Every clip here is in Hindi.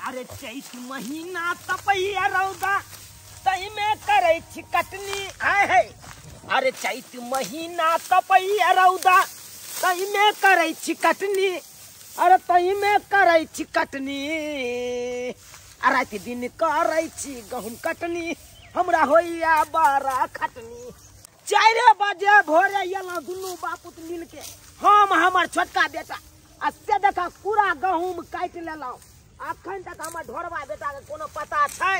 अरे चैत महीना तपैया रौदा तई में करे छी कटनी आए है। अरे चैत महीना तपैया रौदा तई में करे छी कटनी। अरे तई में करे छी कटनी। रात दिन करे छी गहूम कटनी हमरा होइया बड़ा खटनी। 4 बजे भोरे एलौं दुनू बापुत मिल के हम हमर छोटका बेटा आ से देखा पूरा गहूम काट लेलौं। अखन तक हमर ढोरबा बेटा के कोनो पता छै?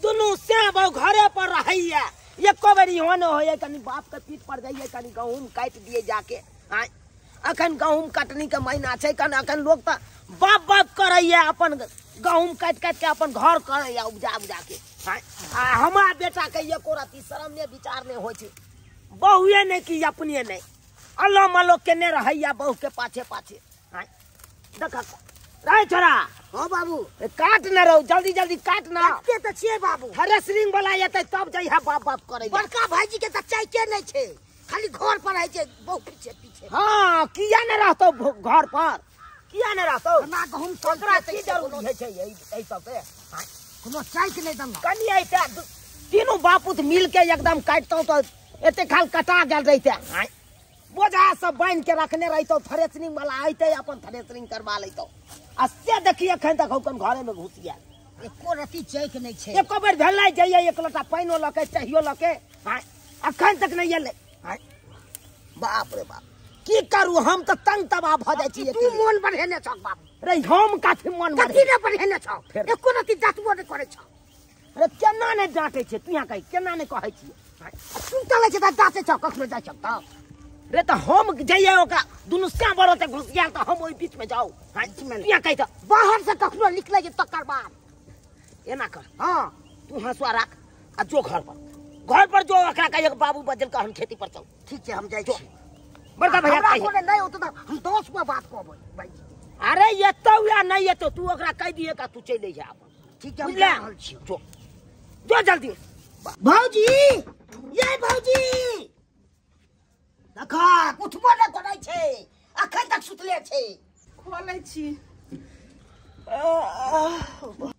दुनू से बहु घरे पर रहैया। एको बेरी होने होइए कनी बाप के पीठ पर जाइए कनी गहूम काट दिए जाके। अखन गहूम कटनी के महीना छै कन अखन लोग त बाप बाप करैया अपन गहूम काट काट के अपन घर करैया उपजा उपजा के। हमारा बेटा के एको रती शरम ने विचार ने होय छै। बहुए ने कि अपने नहीं अल्लो मल्लो केने रहैया बहू के पाछे पाछे। देखा रे छोरा। हां बाबू काट न रहो जल्दी जल्दी काट ना। के त छिए बाबू थ्रेसरिंग वाला एतै तब जइहा बाप बाप करे। बड़का भाईजी के त चाहिए नहीं छे खाली घर पर है जे बहुत पीछे पीछे। हां किया न रहतो घर पर किया न रहतो ना गहूम ओकरा की जरूरी है छै एई सब पे। कोनो चाय के नहीं दम कनी ऐते तीनों बापूत मिल के एकदम काटतो तो एते खाल कटा गेल रहिते। बोझा सब बांध के रखने रहितो थ्रेसरिंग वाला आइते अपन थ्रेसरिंग करवा लेतो। आ से देखिए अखन तक हम घरे में घुस गया। एको रती चाय के नहीं छे। एको बेर भेलै जाइए एक लोटा पानियो लके चाहियो लके अखन तक नहीं एले। बाप रे बाप की करू हम तो तंग तबाह भ जाय छी। तू मन बढ़ेने छ बाबू। रे हम काफी मन कथि ने बढ़ेने छ एको रती दातबो ने करे छ। अरे केना ने डांटे छे तू यहाँ कहि केना ने कहै छी। तू चले छ दाते छ कखनो जाय छ त रे तो हम जाइए ओकरा दुनु से बड़ो तक घुस गया तो हम ओई बीच में जाओ। यहाँ कहि त बाहर से कखनो निकले जे तकर बाद एना कर। हां तू हंसुआ राख आ जो घर पर जो ओकरा कहिए बाबू बदल का हम खेती पर चल। ठीक है हम जाय छी। बड़का भैया हमरा कोने नहीं होत त हम 10 में बात कहबै भाई। अरे ये तो या नहीं ये तो तू ओकरा कह दिए का तू चले जा अपन। ठीक है हम जा रहल छी। जो जल्दी भौजी ये भौजी देखा उठबो न करै छै अखन तक सुतले छै। खोलै छी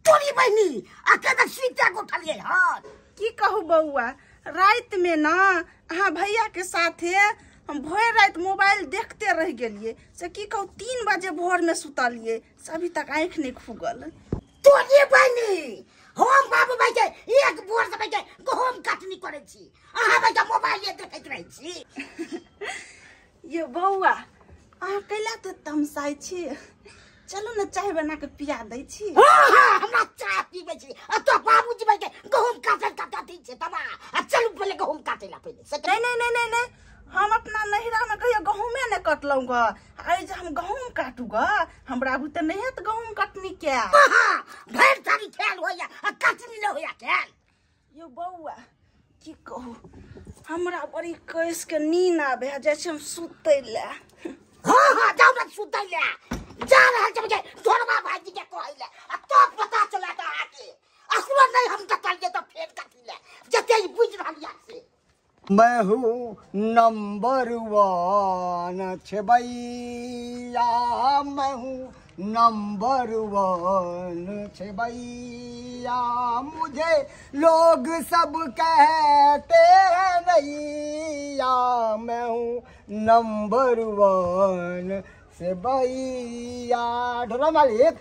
तोरी बहिनी अखन तक सुइता को उठलिए हां। की कहू बउआ रात में ना अहाँ भैया के साथे हम भोर रात मोबाइल देखते रह गेलिए से की कहू 3 बजे भोर में सुतलिए से अभी तक आंख नहीं खुगल। तोरी बहिनी हम बाबू भाई के एक भोर से बैठे गहूम काटनी करे छी अहाँ भाई के मोबाइल देखैत रहै छी। ये बउआ अहाँ कैला तो तमसाई छी चलो न चाय बना के पिया दै छी। हां हमरा चाय पीबे छी आ तो बाबूजी भाई के गहूम काटल काटती छै तबा आ चलू पहले गहूम काटेला पहले। नहीं हम अपना नहिरा में कहियो गहूमे न कटलौं ग आई जे हम गहूम काटू ग हमरा बुते नहीं है त गहूम कटनी के। हां भैर सारी खेल होया आ कटनी न होया खेल। यो बउआ की कहू हमरा बड़ी कैस के नींद आवे जैसे हम सुतै ले। हां जाऊ न सुतै ले जा रहल छै मुझे ढोरबा भाईजी के कहैले आ तो पता चला त आके अखरो नहीं हम कटलिए तो फेर कटले जते ही बुझ रहलिया से। मैं हूँ नंबर 1 छे भैया मैं हूँ नंबर 1 छे भैया मुझे लोग सब कहते हैं नैया मैं हूँ नंबर 1 से भैया। ढोला मालिक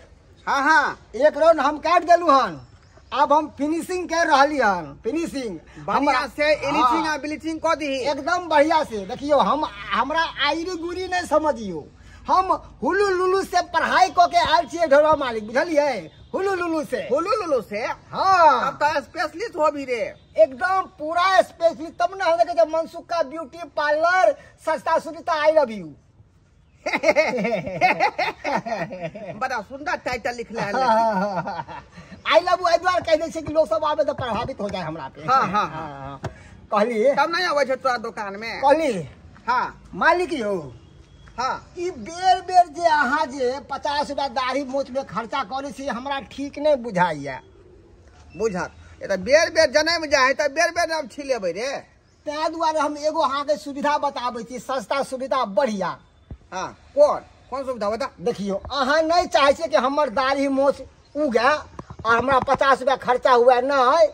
हाँ एक राउंड हम काट गेलू हन अब हम फिनिशिंग कर रही हन। फिनिशिंग बढ़िया से एनीथिंग आ ब्लीचिंग कर दी एकदम बढ़िया से। देखियो हम हमरा आईरी गुरी नहीं समझियो हम हुलू लुलू से पढ़ाई को के आयल छिए ढोला मालिक बुझलिए हुलू लुलू से। हाँ अब तो स्पेशलिस्ट हो भी रे एकदम पूरा स्पेशलिस्ट तब ना हम जब मनसुखा ब्यूटी पार्लर सस्ता सुविधा आई लव यू। बड़ा सुंदर टाइटल लिखले है। आई लव यू द्वारा कह दे कि लोग सब आवे तो प्रभावित हो जाए हमरा पे। हाँ कहली तब नहीं आवे छै तोरा दुकान में। कहली हाँ मालिक यो हाँ ई बेर बेर जे अहाँ जे 50 रुपया दाढ़ी मोछ में खर्चा करे छी हमरा ठीक नहीं बुझाइया। बुझत ए त बेर बेर जने में जाए त बेर बेर हम छी लेबै रे। तै दुआरे हम एगो अहाँ के सुविधा बताबै छी सस्ता सुविधा बढ़िया। हाँ कौन सुविधा बता। देखियो अहाँ नहीं चाहे छी कि हमर दाढ़ी मोछ गया और हमारा 50 रुपया खर्चा हुआ नहीं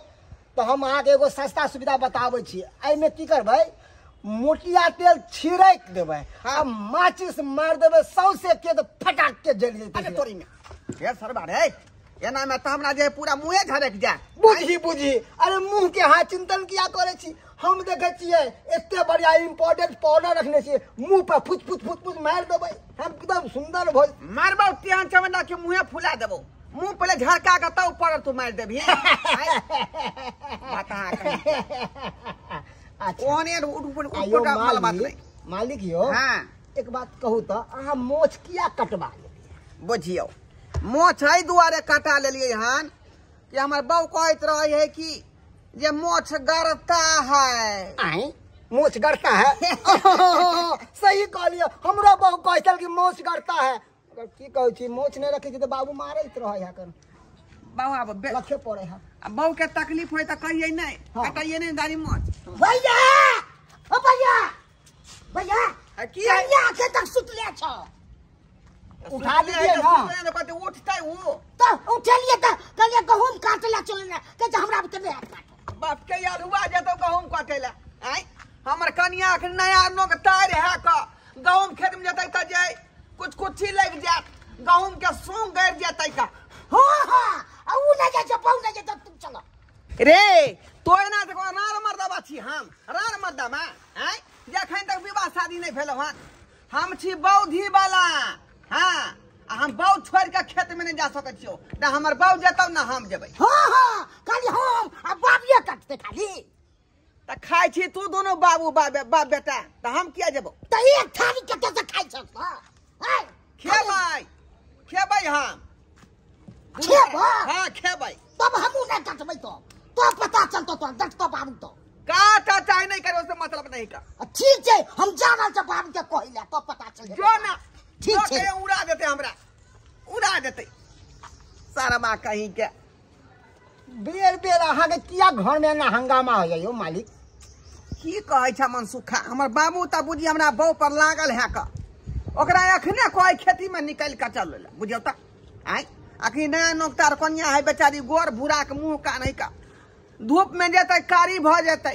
तो हम अहाँके एगो सस्ता सुविधा बताबै छी। एहिमे की करबै, मोटिया तेल छिड़क देबै आ माचिस मार देबै सौसे के तो फटाक के जल जेतै। तोरी में ये सरबा रे एना में तो हमरा जे पूरा मुंहे झरक जाए। बुझी अरे मुंह के हाथ चिंतन किया करे छी। हम देखे छियै एते बढ़िया इम्पोर्टेंट पाउडर रखने छियै, मुंह पर फुच फुच फुच फुच मार देबै हम एकदम सुंदर भ मारबो तिहान चमड़ा के मुंहे फुला देबो, मुंह पहले झरका के तब ऊपर तू मार देबी। बता कोने उठ मालिक यो हां एक बात कहू तो अहाँ मोछ किया कटवा लेलियै? बुझियो मोछ है दुआरे कटा लेलिए हन कि हमर बहू कहत रहे है कि जे मोछ गड़ता है। आई मोछ गड़ता है? सही कहलिए, हमरा बहू कहल कि मोछ गड़ता है। अगर की कहै छी मोछ नहीं रखे छी तो बाबू मारैत रहे है कर बाबू अब लखे पड़े है। अब बहू के तकलीफ होय त कहिए नहीं कटाइए नहीं दाढ़ी मोछ। भैया ओ भैया भैया की कन्या के तक सुतले छ उठा लीजिए ना। कहते उठतै वो तो उठलिए त कन्या गहूम काटला चलने के हमरा बते नहीं काट बाप के यार हुआ जतो गहूम काटेला। आई हमर कन्या के नया नोक तार है का गहूम खेत में जतै त जाय कुछ लग जात गहूम के सूंग गिर जातै का। हां उ नहीं जाय छ पाऊ नहीं जाय तुम चलो रे तो ना देखो रार मर्दा बाछी हम रार मर्दा में। आई जखन तक विवाह शादी नहीं भेलो हन हम छी बौधी वाला। हां हम बौ छोड़ के खेत में नहीं जा सकै छियो ना हमर बौ जतौ ना हम जेबै। हां खाली हम आ बाबिया काटते खाली त खाइ छी तू दोनों बाबू बाप बेटा त हम किया जेबो? त एक थाली कते से खाइ छ हां खेबै हम खेबै। हां खेबै तब हमू नहीं काटबै तो पता चलतो तो दट तो बाबू तो काटा चाहे नहीं करे उससे मतलब नहीं का। ठीक है हम जाना छ बाबू के कहिला तो पता चल जो ना ठीक है उड़ा देते हमरा उड़ा देते सारा माँ कहीं के बेर बेर अहाँ के किया घर में ना हंगामा हो जाइयो मालिक? की कहै छ मनसुखा हमर बाबू त बुझी हमरा बहू पर लागल है का ओकरा अखने कोई खेती में निकल के चल ले बुझियो त। आई अखनी नया नोकतार कन्या है बेचारी गोर भूरा के मुंह का नहीं का धूप में जेतै कारी भ जेतै।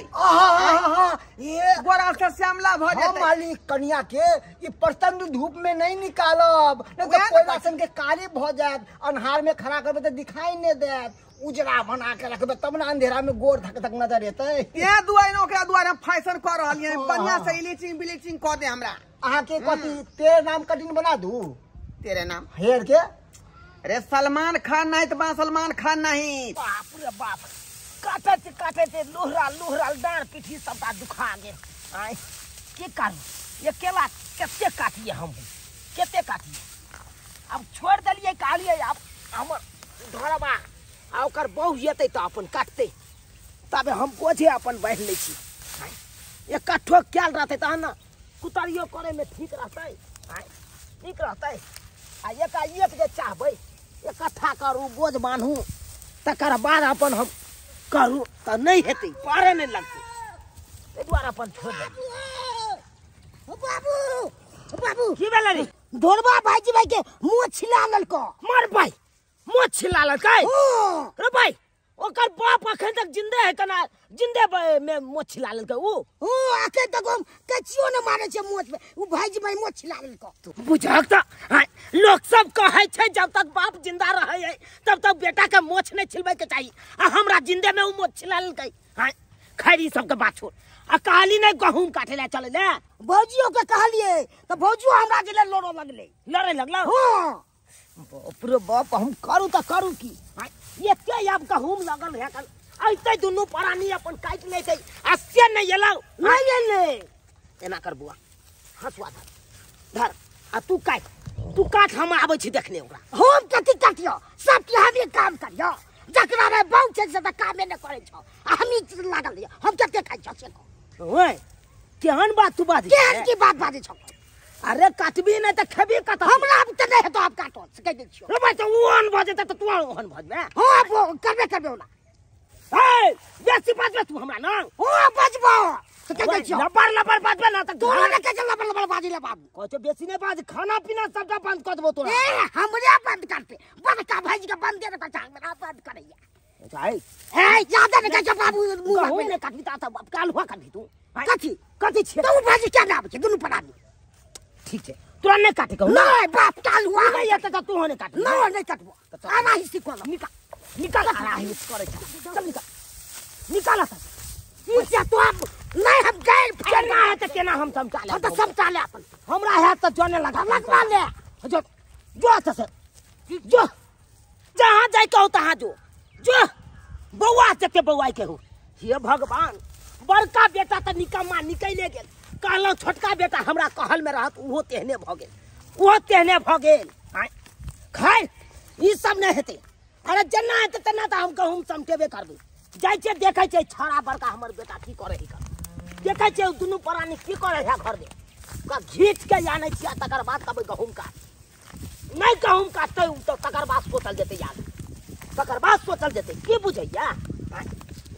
ये गोरा से श्यामला भ जेतै। मालिक कन्या के ये प्रचंड धूप में नहीं निकालब नहीं तो कोयला सन के काली भ जात, अन्हार में खड़ा करबे तो दिखाई नहीं देत, उजरा बना के रखबे तब ना अंधेरा में गोर धक धक नजर एतै। ये दुआई ओकरा दुआरे हम फैशन कर रहलिए बढ़िया से ब्लीचिंग कर दे हमरा। अहाँ के कथी तेरे नाम कटिंग बना दू? तेरे नाम हेयर के अरे सलमान खान नहीं तो सलमान खान नहीं। बाप रे बाप काटे लोहरा डांड पीठी सबका दुखा गेल। आय की करू ये केला केते काटिए हम केते काटिए अब छोड़ दलिए कहलिए अब हमर घरबा आ ओकर बहु जेतै त अपन काटतै तबे हम बोझे अपन बैठ लै छी। ये कठो क्याल रहतै तहन न कुतरियो करे में ठीक रहतै। आय ठीक रहतै आ एक जे चाहबै इकट्ठा करू बोझ बान्हू तकर बाद अपन हम करू त नहीं हेतै पारे नहीं लगतै ए द्वारा अपन छोड़ दे। बाबू बाबू की भेलै रे? ढोलबा भाईजी भाई के मुंह छिला ललको मार भाई मुंह छिला ललकै रे भाई ओकर बाप अखन तक जिंदे है कना जिंदे में मुंह छिला ललकै ओ आके तक हम कचियो न मारे छे मुंह पे उ भाईजी भाई मुंह छिला ललको बुझक त लोग सब कहै छै जब तक बाप जिंदा रहै है तब तक बेटा के मोछ नहीं छिलबै के चाहिए आ हमरा जिंदे में उ मोछ छिला ललकै। खैरी सब के बात छोड़ आ कहली नहीं गहूम काटे ला चले ले भौजियो के कहलिए त भौजियो हमरा जिले लड़ो लगले लड़े लगला। हां बाप रे बाप हम करू त करू की ये क्या अब गहूम लगल है कल ऐते दोनों प्राणी अपन काट लेतै आ से नहीं एलौ नहीं एले एना कर बुआ हसुआ धर आ तू काट हम आबै छी देखने ओकरा। हम कथि काटियो सब के हम काम करियो जकरा रे बहु छै से त कामे न करे छ हम ई लागल है हम कते खाइ छ से ओए केहन बात तू बात केहन की बात बाजे छ? अरे काटबी नहीं त खेबी कत हमरा अब त नहीं है तो आप काटो कह दे छियो रे भाई तो ओहन भजे त तू ओहन भजबे। हां करबे ना ए बेसी बात तू हमरा ना ओ बजबो तो के छ लबर बात ना त तोरा ने के लबर बाजी ले बाबू कहतो बेसी नहीं बाज खाना पीना सबटा बंद कर देबो तोरा ए हमरे बंद करते बड़का भाई के बंद दे तो हमरा बंद करैया भाई ए ज्यादा ने के बाबू मुंह कहू में ने काटी ता सब काल हुआ काटी तू कथी छे तू भाजी क्या नाम के दुनु परानी ठीक है तोरा नहीं काटे कहू नहीं बाप काल हुआ नहीं या त तू होने काट नहीं कटबो आना ही सिखो निकाल आ रहा है करे चल निकाल था मुझे तो अब नहीं हम गए केना है त केना हम समझाले तो सब चाले अपन हमरा है त जोने लगा लगवा ले जो से जो जहां जाय कहू तहां जो बौआ से के बौआ के हो हे भगवान बड़का बेटा त निकम्मा निकले गेल कहलो छोटका बेटा हमरा कहल में रहत उहो तेहने भ गेल खैर ई सब नहीं हेते अरे जना हेते तना त हम कहूं समटेबे करबे जाय छै देखै छै छाड़ा बड़का हमर बेटा की करे है देखै छै दुनु प्राणी की करे है घर में का घीच के आनै छिया तकर बाद कबै गहुम का नहीं गहुम काटते तो तकर बाद सोचल जेते यार तकर बाद सोचल जेते की बुझैया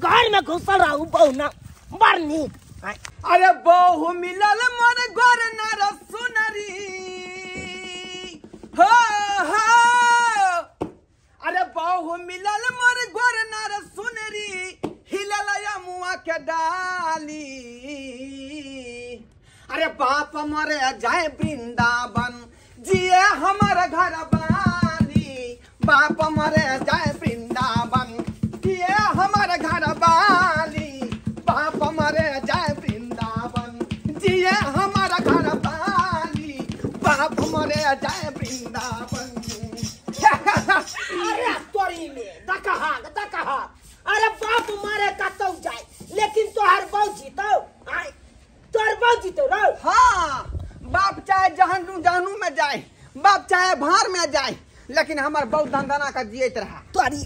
घर में घुसल रहू बहु ना बड़ नीक अरे बहु मिलल मोर गोर नर सुनरी हो हो अरे बहु मिलल मोर गोर नर सुनरी हिलल या मुआ के डाली अरे बाप मरे जाए वृंदावन जिए हमर घर बानी बाप मरे जाए वृंदावन जिए हमर घर बानी बाप मरे जाए वृंदावन जिए हमारा घर बानी बाप मरे जाए वृंदावन अरे तोरी में दकहा अरे बाप मारे कतौ जाए लेकिन तोहर बहु जीतो आय तोहर बहु जीतो रो हाँ बाप चाहे जहनू में जाए बाप चाहे भार में जाए लेकिन हमार बहुत धंधना का जियत रहा तोरी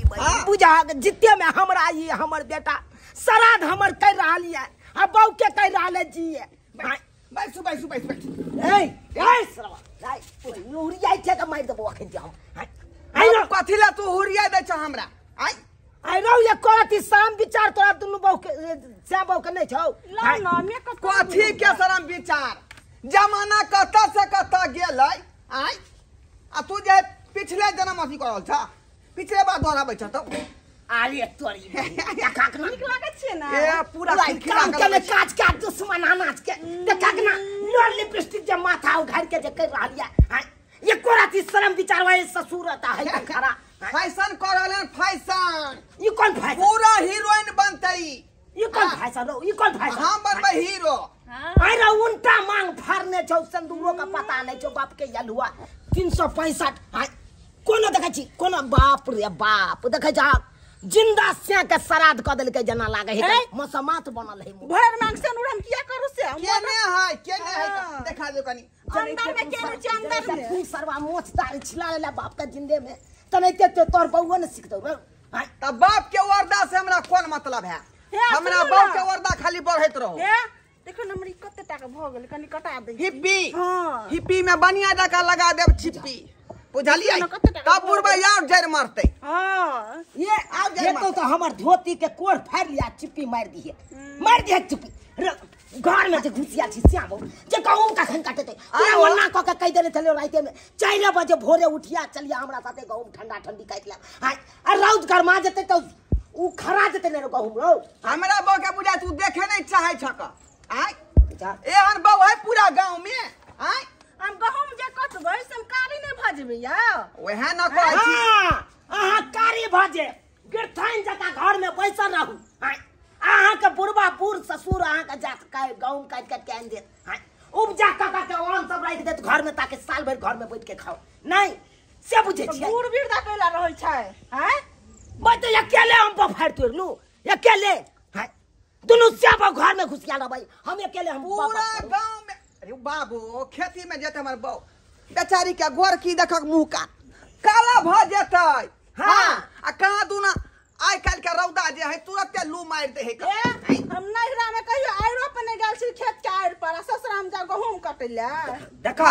बुझा जिते में हमरा ये हमर बेटा श्राद्ध हमर कर रहल है आ बहु के कर रहल जिए बैसू ए श्रवा राय उरिया के त मार देबो अखन जे हम आई नो कथि ला तू हुरिया दे छ हमरा आई रो ये करती शाम विचार तोरा दुनु बहु के श्याम बहु के नहीं छौ ना में कथि के शरम विचार जमाना कत से कत गेलै आई आ तू जे पिछले जन्म अथी करल छ पिछले बार दोहराबै छ त आले तोरी देखा के नीक लागै छै ना ए पूरा काम के में काज के दुश्मन नाच के देखा के ना लोर लिपस्टिक जे माथा उघार के जे कर रहलिया ये कोराती शर्म विचार वाले ससुर आता है खरा फैशन करलन फैशन ये कौन फैशन पूरा हीरोइन बनतई ये कौन फैशन हो ये कौन फैशन हम बनबै हीरो अरे उल्टा मांग फाड़ने छौ संदूरों का पता नहीं छौ बाप के यलुआ 365 कोनो देखै छी कोनो बाप रे बाप देखै जा जिंदा सिया के श्राद्ध क देलकै जना लागे है मसमात बनल है भर मांग से हम किया करू से केने है देखा दे कनी अंदर में केने छै अंदर में तू सरवा मोच दाढ़ी छिला लेला बाप के जिंदे में तनैते तो तोर बउआ ने सीख दो त बाप के वरदा से हमरा कोन मतलब है हमरा बाप के वरदा खाली बढ़ैत रहो देखो न हमरी कते टाका भ गेल कनी कटा दे हिप्पी हां हिप्पी में बनिया टाका लगा देब छिप्पी बुझलिए तब बुढ़बा यार जड़ मारते हां ये तो हमर धोती के कोड़ फाड़ लिया चिप्पी मार दिए चिप्पी घर में जे घुसिया छी श्याम जे कहूं का खन काटते पूरा वन्ना क के कह देले चले राते में 4 बजे भोरे उठिया चलिया हमरा साथे गहूं ठंडा ठंडी काट लिया आ रौद गरमा जते तो उ खरा जते ने गहूं रो हमरा बौ के बुझा तू देखे नहीं चाहे छक आय एहन बौ है पूरा गांव में आय हम गहूम जे कटबै से कारी नै भजबै या ओहे न कहै छी अहाँ कारी भजे गिरथाइन जका घर में बैसल रहू अहाँ के बुढ़बा बूढ़ ससुर अहाँ के जात का गहूम काट के आन दे उपजा काका के ओन सब राख देत घर में ताकि साल भर घर में बैठ के खाओ नहीं से बुझे छी बूढ़ बिरदा कैला रहै छै हैं मैं तो अकेले हम बफाड़ तोड़ लू अकेले हैं दोनों सब घर में घुसिया रहबै हम अकेले हम पूरा गांव में अरे बाबू खेती में जेते हमर बौ बेचारी के गोर की देखक मुंह काला भ जेतै हां आ कहां दूना आइ काल के रौदा जे है तुरंत लू मार दे है हम नहिरा में कहियो आइरो पे ने गेल छी खेत के आइर पर ससुरा हम जा गहूम कटैला देखा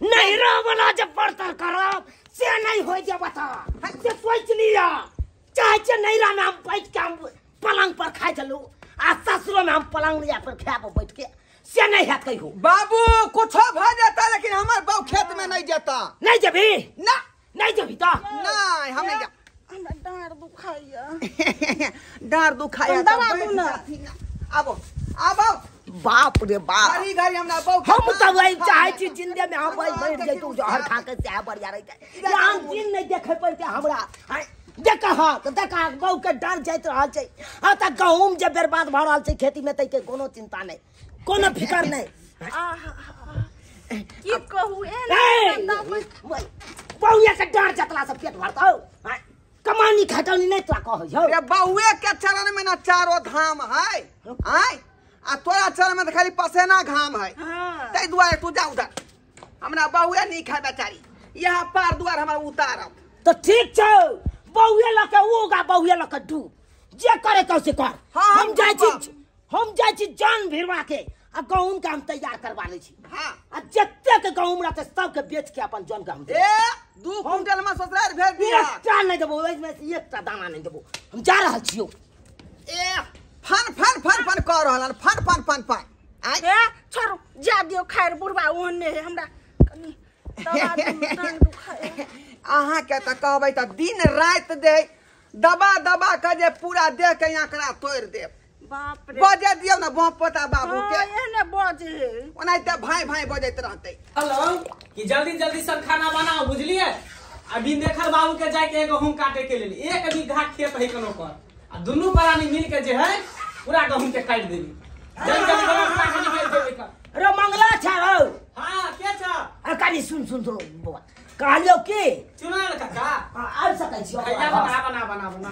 नहिरा वाला जब पड़ता करब से नहीं होय जे बता से सोच लिया चाहे कहे छे नैरा में हम बैठ के हम पलंग पर खाए चलू आ ससुरो में हम पलंग लिया पर खाए बैठ के से नहीं है कहियो बाबू कुछ भ जाता लेकिन हमार बहू खेत में नहीं जाता। नहीं जबी ना नहीं जबी तो नहीं हम नहीं जा हमरा डाँड दुखाइया डार दुखाया दवा दू ना। आबो आबो बाप रे बाप घड़ी घड़ी हमरा बहू हम तो वही चाहे छी जिंदे में हम बैठ जैतू जहर खा के चाहे बढ़िया रहते यहाँ दिन नहीं देखे पड़ते हमरा देखा बहु के डर जाइत रहल छै आ त गहूम जे बर्बाद भ रहल छै खेती में तै के कोनो चिंता नहीं कोनो फिकर नहीं की कहू ए बहुए के डर जतला से पेट भरतौ कमानी खटौनी नहीं तोरा कहै छौ रे बहुए के चरण में ना चारों धाम है आय आ तोरा चरण में तो खाली पसेना घाम है तै दुआरे तू जा उधर हमरा बहुए नहीं खाए बेचारी यहाँ पार दुआर हमरा उतारब तो ठीक छौ बहुए लके उगा बहुए लके डूब जे करे तो से कर हाँ, हम जाय छी जान भिड़वा के आ गहूम के हम तैयार करवा ले छी हां आ जत्ते के गहूम रहते सब के बेच के अपन जन के हम ए 2 क्विंटल में ससुराल भेज दिया एकटा नहीं देबो इसमें से एकटा दाना नहीं देबो हम जा रहल छियो ए फन फन फन फन कर रहल फन फन फन फन आय ए छोड़ जा दियो खैर बुढ़वा ओहने है हमरा कनी दवा दू डाँड दुखाइया। अहाँ के त कहबै त दिन रात दे दबा दबा के जे पूरा देह के आंकड़ा तोड़ देब बाप रे बजे दियो ना बाप पोता बाबू के एहने बजे है ओनाइते भाई भाई बजैत रहते। हेलो कि जल्दी जल्दी सब खाना बनाओ बुझलिए। अभी देखल बाबू के जाके एगो गहूम काटे के लेल एक बीघा खेत है कनो पर आ दुनू प्राणी मिल के जे है पूरा गहूम के काट देबी जल्दी जल्दी बना पूरा खाली भेज देबे का। रे मंगला छ हो हां के छ आ कनी सुन बउआ कहलियो की चुनाल काका आ सकै छियो खाइया बना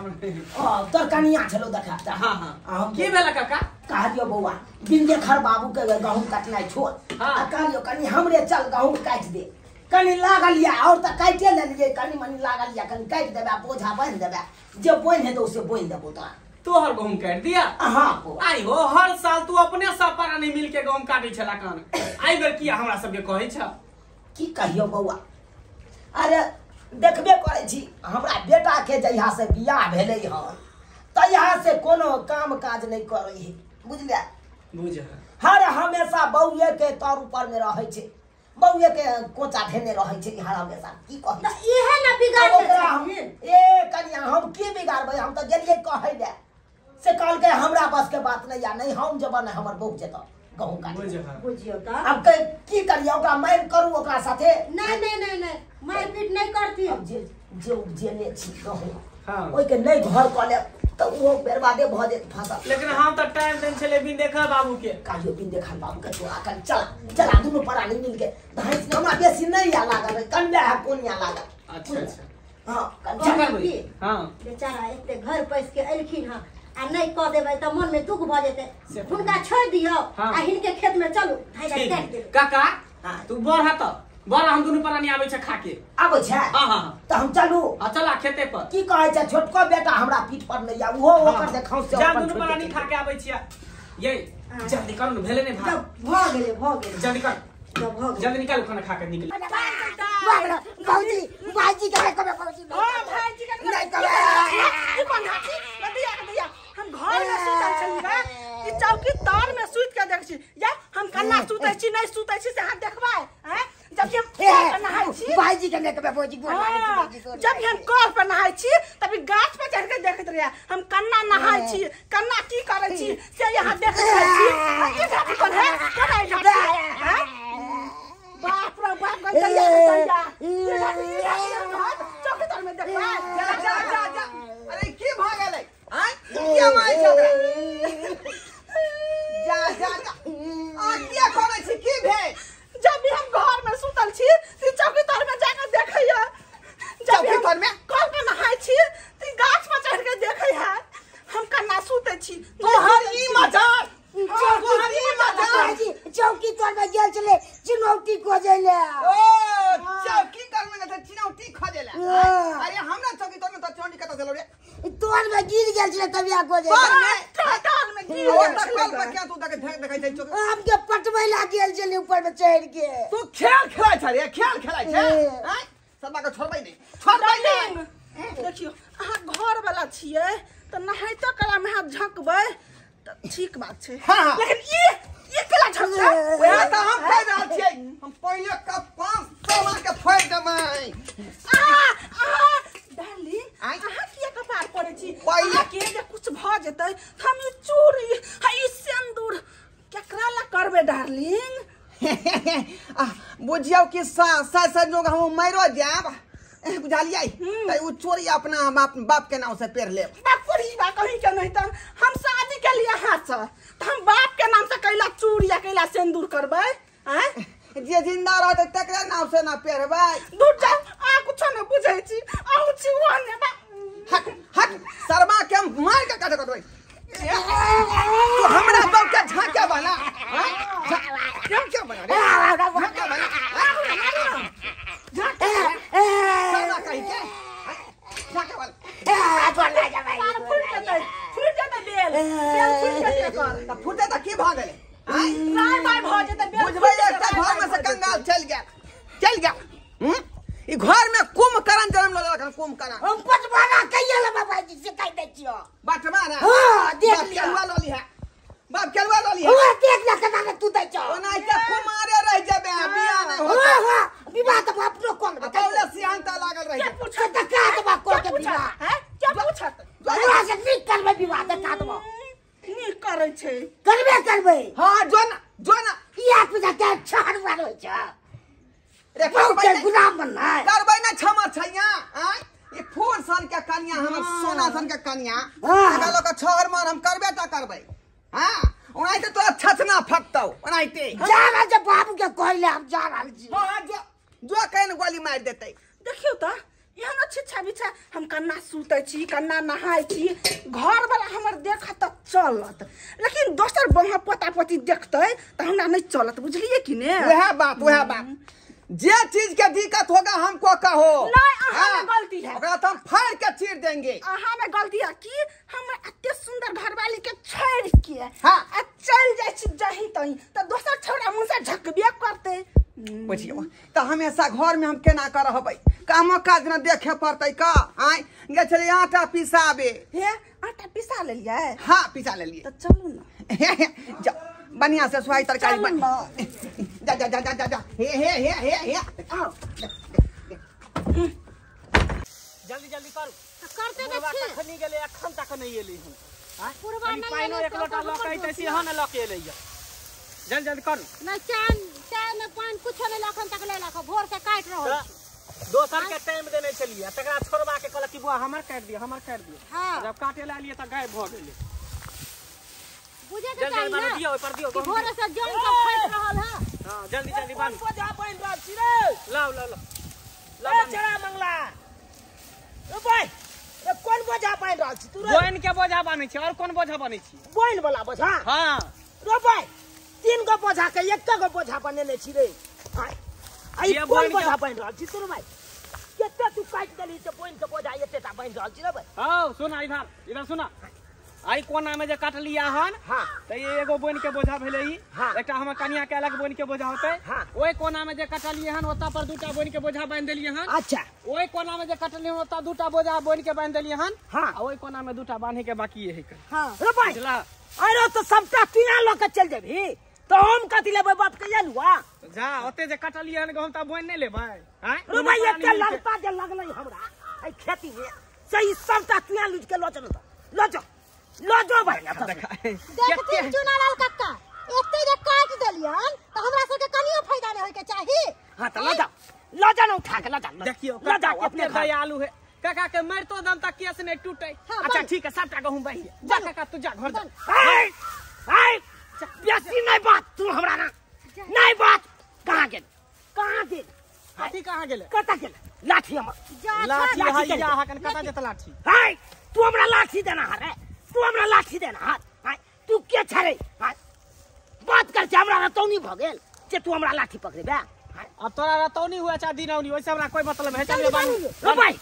तोर कनिया छलो देखा हां हां की भेला काका कहलियो बउआ बिंदे खर बाबू के गहूम काटनाइ छोड़ आ कहलियो कनी हमरे चल गहूम काट दे कनी लागल या और त काटे लेलिए कनी मनी लागल या कनी काट देबे बोझा बांध देबे जे बोइन है तो उसे बोइन देबो तोरा तोहर गहूम काट दिया। हां बउआ आई हो हर साल तू अपने सब प्राणी मिल के गहूम काटे छला कान आई बेर किया हमरा सब के कहै छ की कहियो बउआ अरे देखबे करे छी हमरा बेटा के जहिया से बियाह भेलै हन तहिया से कोनो काम काज नहीं करे है बुझलिए बुझ हर हमेशा बउए के तौर ऊपर में रहे छे बउए के कोचा धेने रहे छे हर हमेशा की कहै छी इहे ना बिगाड़ दे ए कनिया हम की बिगाड़बै हम तो गेलिए कहै ले से कहल के हमरा बस के बात नहीं या नहीं हम जब नहीं हमर बहू जेता गहूम काट बुझियो त अब की करिए ओकरा मार करू ओकरा साथे नहीं मारपीट नहीं करती अब जे उपजेने छी गहूम हां ओइ के नहीं घर क ले तो वो बर्बादे भ जेत फसल लेकिन हम तो टाइम देन छले बिन देखा बाबू के कालियो बिन देखा बाबू के तो आकर चला दुनु परानी मिल के धाइस हमरा बेसी नहीं या लागल कन्या है कोनिया लागल अच्छा अच्छा हां क्या करबै हां बेचारा एते घर पैस के एलखिन हां आ नहीं क देबै त मन में दुख भ जेते हुनका छोड़ दियो आ हिनके खेत में चलू धाइ काट दे काका तू बढ़ त बढ़ हम दुनु प्राणी आबै छ खा के आबै छै हां हां त हम चलू आ चला खेते पर की कहै छै छोटको बेटा हमरा पीठ पर नहीं या वो ओकर देखाउ से जा दुनु प्राणी खा के आबै छिया ये जल्दी कर न भेले नहीं भाग भ गेले जल्दी कर जल्दी निकाल खाना खा के निकल बाबूजी भाईजी के कबे बाबूजी हां भाईजी के नहीं कबे ई कोन हाथी दिया हम घर में सुतल छलिए ई चौकी तार में सुत के देख छी या हम कन्ना सुतै छी नहीं सुतै छी से हाथ देखबै हैं जब हम नहाई छी भाईजी के नहीं कबे बाबूजी गोर मारे छी जब हम कल पर नहाई छी तभी गाछ पर चढ़ के देखत रहिया हम कन्ना नहाई छी कन्ना की करे छी से यहाँ देखत रही छी ई हाथी कोन है कोन है बाप रे बाप गंदैया ये हाथी चौकी तार में देखबै जा अरे की भ गेलै हैं किया माय छकरा जा आ किया करे छी की भेल जब भी हम घर में सुतल छी ती चौकी तार में जाकर देखैया चौकी तार में कल पर नहाई छी ती गाछ पर चढ़ के देखैया हम कन्ना सुतै छी तोहर ई मजाक तोहर ई मजाक भाईजी चौकी तर में गेल चले चिनौटी खोजेले ओ चौकी तर में त चिनौटी खोजेला अरे हमरा चौकी तर में त चोंडी कत चलो रे तोर में गिर गेल चले तबिया खोजे टटल में गिर ओ त कल पर क्या तू देखै छै चौकी हम के पटबै ला गेल चले ऊपर में चढ़ के तू खेल खेलाइ छ रे खेल खेलाइ छ हैं सबा के छोड़बै नहीं देखियो अहाँ घर वाला छियै त नहाइतो कला में हाथ झकबै त ठीक बात छै। हाँ। लेकिन ये केला झकबै? वएह त हम कह रहल छियै, हम पहिले का 500 के फोड़ देबै। डार्लिंग आइ। अहाँ किया कपार पड़ै छी? पहिले के जे कुछ भ जेतै हम ई चूड़ी ई सिंदूर केकरा ला करबै डार्लिंग? बुझियो कि संजोग हम मरो जाब, बुझलियै त उ चोरी अपना बाप के नाम से पेर लेब। बापुरी बा कहीं के नहीं त हम शादी के लिए हाथ से त हम बाप के नाम से कैला चूड़ी या कैला सिंदूर करबै? हैं? जे जिंदा रहतै तकरा नाम से ना पेरबै। दूटा आ कुछ न बुझै छी आउ छी ओने बा। हट हट शर्मा के हम मार के काट देबै। तो हमरा बाप के झांके वाला झांके वाला रे झांके वाला शर्मा कहि के झांके वाला फुट जाता बेल फुट जाता कर त फुटे त की भ गेलै? राय बाय भ जेतै बेल बुझबै एकटा घर में से कंगाल चल गया ई घर में कुंभकर्ण जन्म लेलक। कुंभकर्ण हम पटवाना कहिए ले बाबा जी से कह दे छियो। बटवारा हां देख लिया। केलवा लली है, बाप केलवा लली है। ओ देख ले केना ने तू दे छ। ओना के कुमारे रह जेबे, बियाह नहीं होता। हां विवाह तो अपनो कोन बताओले सियांता लागल रह के जाए। पूछ त का दबा को के विवाह हैं क्या पूछत? तोरा से निकल में विवाह त का दबा नी करै छै करबे हां जोना या पूजा के छाड़ वालो छ। रे के गुलाम बनना है। करबै ना क्षमा छैया। आय ये फूल सन के कन्या हमर सोना सन के कन्या हाँ। कहलो के छोर मार हम करबे त करबै। हां ओनाइते तो छछना फटतौ ओनाइते। जा रहा जे बाबू के कहले हम जा रहल छी। हां जो कहीं गोली मार देतै। देखियो त यहाँ न छिछा बिछा हम कन्ना सुतै छी कन्ना नहाय छी घर वाला हमर देखत त चलत, लेकिन दोसर बंगा पोता पोती देखतै त हमरा नहीं चलत, बुझलिए कि ने? वह बात जे चीज के दिक्कत होगा हमको कहो। नहीं अहाँ में गलती है। ओकरा तो हम फाड़ के चीर देंगे। अहाँ में गलती है कि हमरा एते सुंदर घरवाली के छोड़ के हाँ। आ चल जाय छी जही तही त दोसर छोरा मुंह से झकबे करते। बुझियो त हमेशा घर में हम केना कर रहबै? काम काज न देखे पड़तै का? आय गे चली आटा पिसाबे। हे आटा पिसा लेलिए? हां पिसा लेलिए। त चलू ना जा बढ़िया से स्वाई तरकारी चलू बन। ना। जा हे आओ जल्दी जल्दी करू। करते बुढ़वा देखी तखनी गेले अखन तक नहीं एली हम। हां बुढ़वा कनी नहीं पाइनो एलै एक तऽ लोटा ओकर लऽ के हमर अइतै दोषी सेहो न लऽ के एलैया। जल्दी जल्दी करू। नहीं चाय में पानी कुछ ले लखन तक ले लख भोर से काट रहल त दोसर के टाइम देने चलिए तकरा छोड़वा के कहलक कि बुआ हमर काट दियो। हाँ। जब काटे ला लिए त गायब भ गेलै। बुझे के जल्दी चाहिए जल्दी ना दियो ओइ पर दियो। कि भोर से जन सब खाट रहल है। हां जल्दी जल्दी बांध। बोझा बन रहल छी रे। लाओ ए चला मंगला ए भाई ए कोन बोझा बन रहल छी तू रे? बोइन के बोझा बनै छै और कोन बोझा बनै छै? बोइन वाला बोझा? हां रे भाई 3 गो बोझा के एक गो बोझा बनेने छी रे। आई ये कोन बोइन के- बोझा बन रहल छी तू रे भाई? केते तू काट देली से बोइन के बोझा एतेटा बन रहल छी रे भाई? हां सुना इधर सुना। आई कोना में जे काटलिया हन हां त ये एगो बोइन के बोझा भेलै ही। हाँ। एकटा हमर कनिया के अलग बोइन के बोझा होतै। हाँ। ओइ कोना में जे काटलिए हन ओता पर दूटा बोइन के बोझा बांध देलिए हन। अच्छा ओइ कोना में जे काटलिए हन ओता दूटा बोझा बोइन के बांध देलिए हन। हाँ। आ ओइ कोना में दूटा बांधे के बाकी है। हां रे भाई बुझला? अरे तो सबटा तीना ल के चल जेबी तो हम कथि लेबै बाप के जानुआ? जा ओते जे काटलिए हन हम त बोइन नहीं लेबै। हैं रे भाई एते लगता जे लगलै हमरा आई खेती में सही सबटा तीना लूट के लो जो भाई ना देखते चुनालाल कक्का एते जे काट देलियन त हमरा सब के कनियो फायदा नहीं होय के चाहिए। हां तो लो जा ना उठा के लो जा देखियो लो जा अपने दयालु है। काका के मारतो दम तक केस नहीं टूटे। हाँ, अच्छा बन। ठीक है सबटा गहूं बही जा काका तू जा घर जा। हाय हाय बेसी नहीं बात तू हमरा ना नहीं बात कहां गेल हाथी कहाँ गेले? कता गेल लाठी हमर लाठी लाठी है के- या हकन कता जेत लाठी? हाय तू हमरा लाठी देना है तू हमरा लाठी देना है हाय तू के छरे हाय बात कर छ हमरा रतौनी भ गेल जे तू हमरा लाठी पकड़बे। अब तोरा रतौनी हुआ चाहे दिनौनी वैसे हमरा कोई मतलब है। चल बानी रो भाई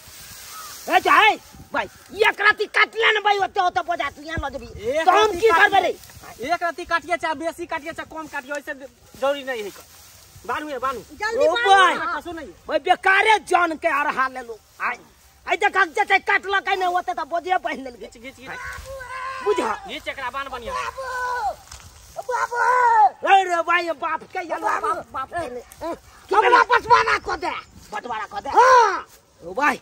ए जाय भाई एक राती काटले न भाई ओते बोझा तू यहां ल देबी तो हम की करबे रे? एक रत्ती काटिए चाहे बेसी काटिए चाहे कम काटिए वैसे जरूरी नहीं है। बानू जल्दी ओ बांध भाई ना। कसो नहीं भाई बेकारे जान के अरहा ले लो आय आई देख जते काटल कहीं नहीं होते तो बोझे पहन ले घिच घिच घिच बुझा घिच एकरा बान बनिया बाबू अरे भाई बाप के या बाप हमरा बटवारा को दे बटवारा कर दे हां ओ भाई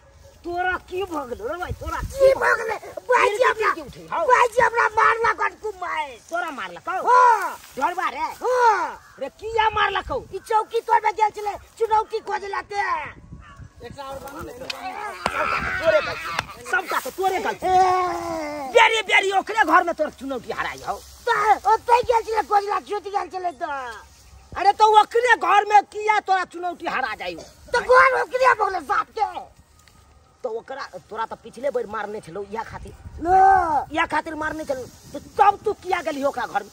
तोरा की भगल रे भाई तोरा की भगले बाजी हमरा मारला कट कुमाए तोरा मारलकौ हां डरबा रे हां रे किया मारलकौ ई चौकी तोड़ में गेल छले चुनौती खोज लाते तोरे गल सबका तो तोरे गल बेरी बेरी ओकरे घर में तोर चुनौती हराई हो ओते गेल छले खोज ला छुटी गेल छले तो अरे तो ओकरे घर में किया तोरा चुनौती हरा जाइयो तो घर ओकरे भगले साथ के तो ओकरा तोरा तो पिछले बेर मारने छलो या खातिर न या खातिर मारने छलो तो तब तू किया गेली ओकरा घर में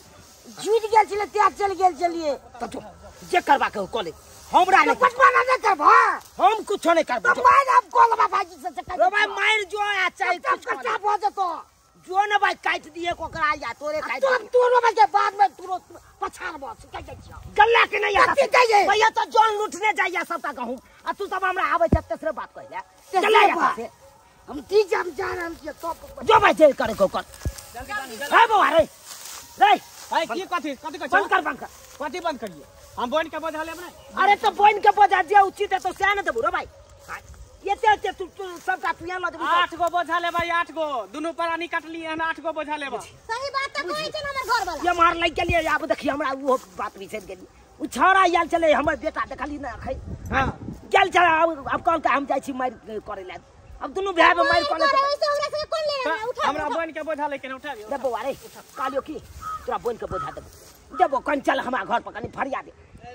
झूठ गेल छले त्या चल गेल चलिए तो जो जे करबा के कॉले हमरा नहीं बटवारा नहीं करबा हम कुछ नहीं करबो तो मैं अब कोलबा भाजी से रो भाई मार जो आ चाहे कुछ कच्चा कर हो जतो जो न भाई काट दिए कोकरा या तोरे काट तो दिए तोरो में के बाद में तुरो पछाड़ बस कह जाइ गल्ला के नहीं आता कथी कहिए? भैया तो जान लूटने जाइया सबका कहूं आ तू सब हमरा आवे छ तेसरे बात कहले गल्ला या से हम ठीक हम जा रहल छियै तो जो भाई जे करे को कर है बवा रे रे भाई की कथी कथी बंद कर बंद कर कथी बंद करिए हम बोन के बोझा लेब नहीं अरे तो बोइन के बोझा जे उचित है तो से न देबू रे भाई ये तू सबका तू यहाँ ला देबू 8 गो बोझा ले भाई 8 गो दोनों प्राणी काट लिए हम 8 गो बोझा लेब सही बात तो कोई छ हमर घर वाला ये मार लग गेलिए अब देखिए हमरा वो बात बिसर गेली उ छौड़ा याल चले हमर बेटा देखली ना खै हां गेल छ अब कल के हम जाई छी मार करे ले अब दोनों भाई में मार करे करे वैसे हमरा से कोन ले उठा हमरा बोन के बोझा लेके उठा दियो देबो अरे कालियो की तोरा बोन के बोझा देबो देबो कन चल हमरा घर पर कनी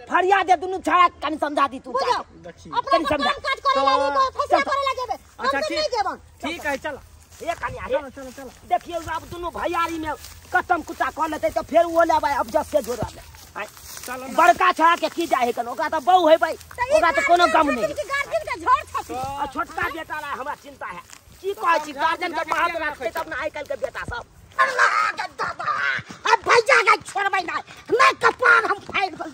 फरिया दे दोनों छौड़ा कनी समझा दी तू बुझो देखी अपना कनी समझा काम काज करे लागी तो फैसला करे ला जेबे अच्छा हम नहीं जेबन ठीक है चलो ये कनी आ रे चलो चलो देखिए अब दोनों भैयारी में कतम कुत्ता कर लेते तो फिर वो ले भाई अब जस से जोड़ा ले चलो बड़का छौड़ा के की जाए कन ओकरा तो बहु है भाई ओकरा तो कोनो गम नहीं गार्जियन के झोर छथि और छोटका बेटा ला हमरा चिंता है की कहै छी गार्जियन के बात रखते तब ना आइ काल के बेटा सब अल्लाह के दादा अब भैया के छोड़बै ना मैं कपार हम फाड़ दल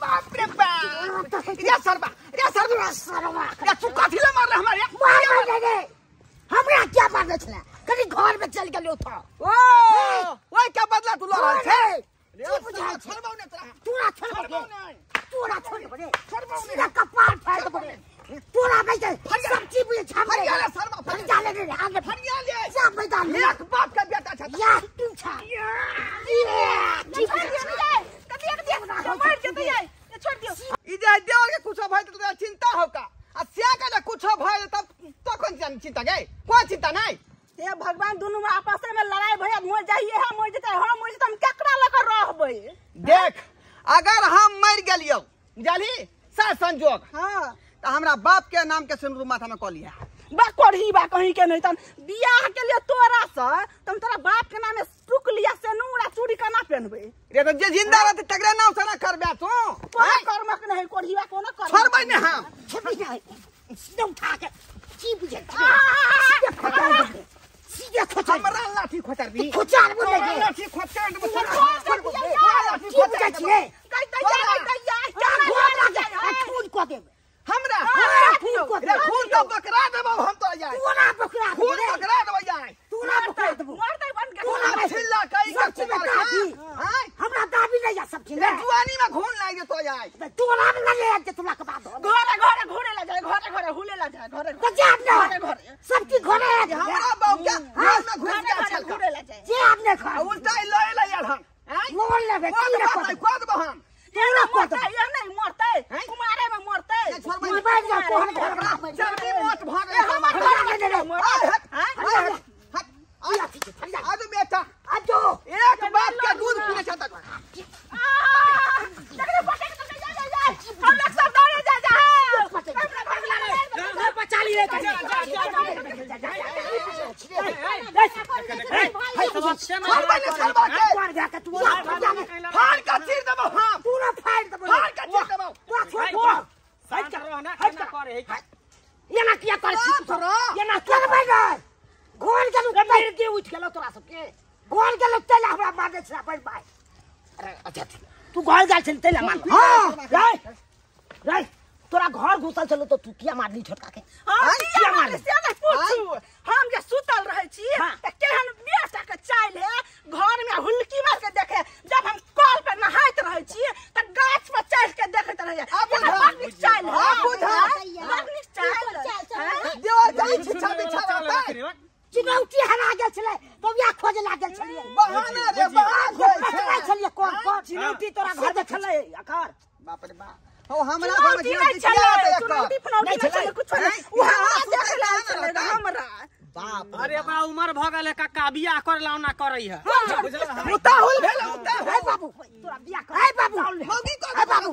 बाप रे बाप रे सरबा या तू कथी ले मार हमारे मार दे हमरा क्या मारने छले कनी घर में चल गेलो था ओ ओए क्या बदला तू लो रहल छे की बुझाय छै छोड़बौ ने तोरा तोरा छोड़ बड़े सीधा कपार फाड़ दे बड़े तोरा बेटे सब चीज बुझे छाम फरिया ले सरबा फरिया ले रे आगे फरिया ले सब मैदान में एक बाप का बेटा छ या तू छा मार के तो ये छोड़ दियो ई जे देव के कुछो भय त चिंता हो का आ से के कुछो भय तब तखन चिंता गए कोई चिंता नहीं हे भगवान दोनों में आपस में लड़ाई भैया मोर जाइए हम मोर जते हम मोर जते हम केकरा लेकर रहबै देख अगर हम मर गेलियो बुझली सर संजोग हां तो हमरा बाप के नाम के सिंदूर माथा में क लिया बा कोढ़ी बा कहीं के नहीं तन बियाह के लिए तोरा से तुम तोरा बाप के नाम में टुक लिया से नूरा चूड़ी कना पहनबे रे तो जे जिंदा रहते तगरे नाम से ना करबे तू कोई कर्मक नहीं कोढ़ी बा कोनो कर छोड़बै ने हम छपी जाए सीधा उठा के की बुझे सीधा खोचा हमरा लाठी खोतर दी खोचार बोल लगे लाठी खोतर दे की बुझे छे खून को दे हमरा खून रे खून तो बकरा देबो हम तो जाय तोरा बकरा खून बकरा देबो जाय तोरा बकरा देबो मार दे बन के खून छिल्ला कई सब चीज में काफी हां हमरा दाबी नहीं जा सब चीज रे जुआनी में खून लाग दे तो जाय तोरा में लगे आज तोरा के बात हो घरे घरे घूरे ला जाए घरे हुले ला जाए घरे तो जा अपने सब चीज घरे आ हमरा बाप के घर में घुस के घरे चल घूरे ला जाए जे आपने खा उल्टा ले ले यार हम मोल लेबे की कोन ना बात कोन बहन तेरा मरते ये नहीं मरते कुमारे में मरते मोबाइल जा कोहन घर जल्दी मत भाग आज बेटा आज जो एक बाप के दूध पीने चाहता हम लोग सब दौड़े जा बचा लिए फाड़ का चीर देबो हम पूरा फाड़ देबो फाड़ का चीर देबो ये ना किया कर ये ना करबै ना घोल के फिर के उठ गेलो तोरा सबके घोल के तेल हमरा मार दे छला पर भाई अरे अच्छा तू घर जा चल तेला मार हां रे रे तोरा घर घुसल चलो तो तू किया मारली छोटका के हां किया किया मारली मारली से ना पूछू हम जे सुतल रहे छी त केहन बेटा के चाइल है घर में हुलकी मार के देखे जब हम कल पे नहाइत रहे छी त गाछ पर चढ़ के देखत रहे अब चाइल है बुझा चाइल देवर जाई छिछा बिछा चिनौती हरा गेल छले तो या खोजे लागल छलिए बहाना रे बहाना छलिए कौन चिनौती तोरा घर में छले अखर बाप रे बाप हो हमरा घर में चिनौती चले कुछ नहीं वो हमरा देखला हमरा बाप अरे बा उमर भ गेल काका बियाह कर लाउ ना करई है उताहुल भेल हे बाबू तोरा बियाह कर हे बाबू मौगी को हे बाबू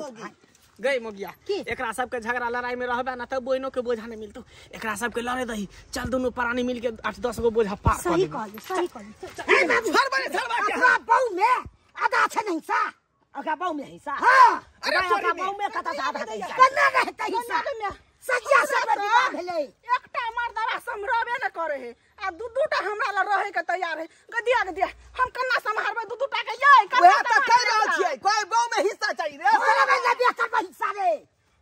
गई मोगिया एकरा सबके झगड़ा लड़ाई में रहबे ना तब बोइनो के बोझा नहीं मिलतो एकरा सबके लड़े दही चल दोनों प्राणी मिल के 8-10 गो बोझा पार कर सही कहली हे बाबू अकरा बहू में आधा छे नहीं सा अकरा बहू में हिस्सा हां अरे अकरा बहू में कता आधा हिस्सा कन्ना रहते हिस्सा सजिया सब विवाह भेले एकटा मर्दवा समरबे न करे है आ दू-दूटा हमरा ल रहे के तैयार है गदिया हम कन्ना संभारबे दू-दूटा के याय वे त कह रहल छियै कोई गांव में हिस्सा चाहिए रे बोला में लबिया कर हिस्सा रे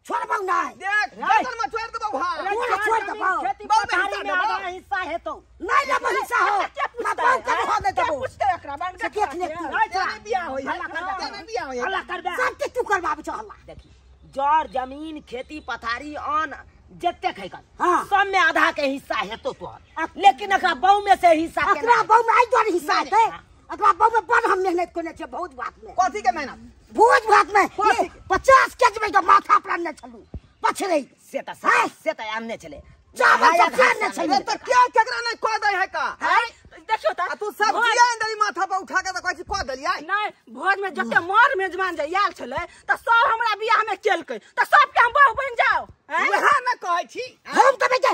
छोड़बौ नहीं देख गर्दन में छोड़ देबौ भाई पूरा छोड़ देबौ खेती पथारी में आधा हिस्सा है तो नहीं ले हिस्सा हो मैं बाऊ के हो दे देबौ पूछते एकरा बन के देख ले तेरे बियाह होई हल्ला कर दे तेरे बियाह होई हल्ला कर दे सब के तू करबाब छ हल्ला देखी जड़ जमीन खेती पथारी अन्न जत्ते खैकल हाँ। सब में आधा के हिस्सा है तो तोहर लेकिन एकरा बहू में से हिस्सा अकरा बहू में आई द्वार हिस्सा है अकरा बहू में बड़ हम मेहनत कोने छे बहुत बात में कथी के मेहनत भोज भात में 50 केजी में तो माथा पर न छलू पछरे से त आनने चले चावल तो खाने छले त क्या केकरा नहीं कह दे है का देखियो त आ तू सब्जियां अंदर माथा पर उठा के त कहै छी कह देलियै नहीं भोज में जते मर मेजबान जे आयल छले त सब हमरा बियाह में केलकै त सब के हम बहू बन जाओ वह न कहै छी हम तो बेटे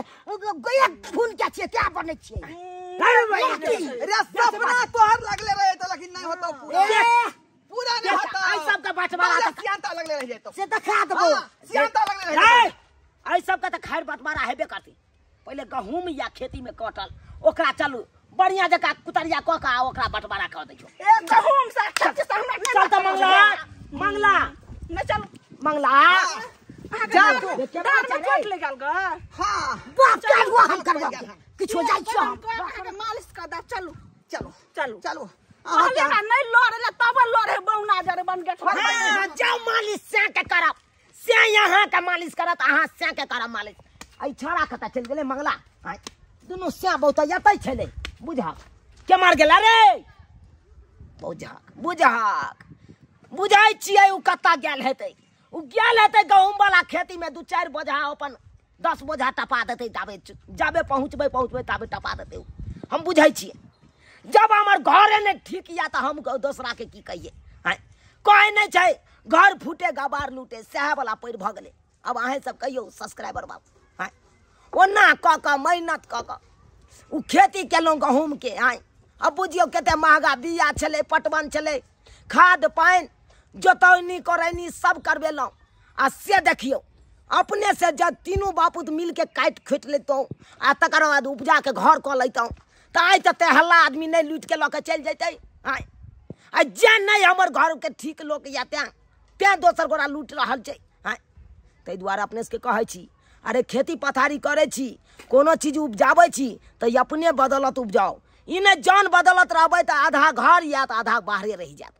एक खून क्या छे क्या बने छे रे सपना तोहर लगले रहे त लेकिन नहीं होतो पूरा नहीं होता आई सब का बंटवारा सियाता लगले रह जेतो से दिखा देबो सियाता लगले रह आई सब का त खैर बंटवारा हेबे करती पहले गहूम या खेती में कटल ओकरा चलू बढ़िया जका कुतरिया क का ओकरा बंटवारा कर दै छो ए गहूम से खेती से हमरा चल त मंगला न चल मंगला जा तू दार में चोट ले गेल ग हां बाप का हुआ हम करबो किछ हो जाई छ के मालिश कर दा चलू चलो चलू चलो पहले ना नहीं लड़े तब लड़े बौना जरे बन के छोड़ जाओ मालिश से के करब से यहाँ के मालिश करत अहाँ से के करब मालिश आई छोरा कता चल गेले मंगला दोनों से बहुत जतै छले बुझा के मार गेला रे बुझाई छियै उ कता गेल हेतै उ गेल हेतै गहूम वाला खेती में 2-4 बोझा अपन 10 बोझा टपा देतै ताबे जाबे पहुंचबै ताबे टपा देतै हम बुझाई छियै जब हमर घरे ने ठीक या त हम दूसरा के की कहिए कोई नहीं छै घर फूटे गबार लूटे सह वाला पैर भ गेले अब अहे सब कहियो सब्सक्राइबर बाबू ओना क मेहनत क उ खेती केलौं गहूम के अब बुझियो कते महंगा बिया छले पटवन छले खाद पानी जोतौनी करैनी सब करबेलौं आ से देखियो अपने से जब तीनों बापूत मिल के काट खोट लेतौ आ तकर बाद उपजा के घर क लेतौ त आई तते हल्ला आदमी नहीं लूट के लके चल जैतै आ जे नहीं हमर घर के ठीक लोग या त्या दोसर गोरा लूट रहल छै तै दुआरे अपने से कहै छी अरे खेती पथारी करे छी कोनो चीज उपजाबै छी त अपने बदलत उपजाओ ई ने जान बदलत रहबै त आधा घर या त आधा बाहरे रह जात